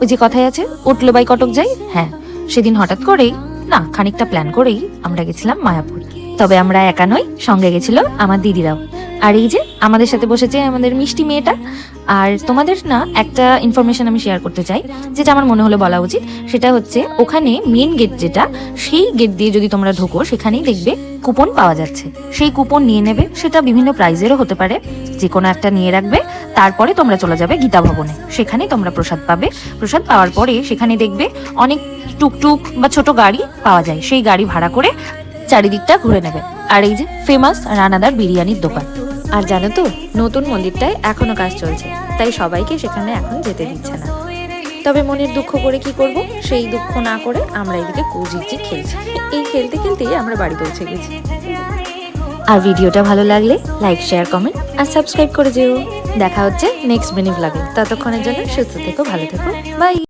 ওই যে কথাই আছে, উঠলো বাই কটক যাই। হ্যাঁ, সেদিন হঠাৎ করেই না, খানিকটা প্ল্যান করেই আমরা গেছিলাম মায়াপুর। তবে আমরা একা নই, সঙ্গে গেছিল আমার দিদিরাও। আর এই যে আমাদের সাথে বসেছে আমাদের মিষ্টি মেয়েটা। আর তোমাদের না একটা ইনফরমেশন আমি শেয়ার করতে চাই, যেটা আমার মনে হলো বলা উচিত। সেটা হচ্ছে, ওখানে মেন গেট যেটা, সেই গেট দিয়ে যদি তোমরা ঢোকো, সেখানেই দেখবে কুপন পাওয়া যাচ্ছে। সেই কুপন নিয়ে নেবে, সেটা বিভিন্ন প্রাইজেরও হতে পারে, যে কোনো একটা নিয়ে রাখবে। তারপরে তোমরা চলে যাবে গীতা ভবনে, সেখানে তোমরা প্রসাদ পাবে। প্রসাদ পাওয়ার পরে সেখানে দেখবে অনেক টুকটুক বা ছোট গাড়ি পাওয়া যায়, সেই গাড়ি ভাড়া করে চারিদিকটা ঘুরে নেবে। আর এই যে ফেমাস রানাদার বিরিয়ানির দোকান। আর জানো তো, নতুন মন্দিরটায় এখনো কাজ চলছে, তাই সবাইকে সেখানে এখন যেতে দিচ্ছে না। তবে মনের দুঃখ করে কি করব, সেই দুঃখ না করে আমরা এদিকে কুজিকজিক খেলছি। এই খেলতে খেলতেই আমরা বাড়ি পৌঁছে গেছি। আর ভিডিওটা ভালো লাগলে লাইক, শেয়ার, কমেন্ট আর সাবস্ক্রাইব করে যেও। দেখা হচ্ছে নেক্সট মিনি ব্লগে। ততক্ষণের জন্য সুস্থ থেকো, ভালো থেকো, বাই।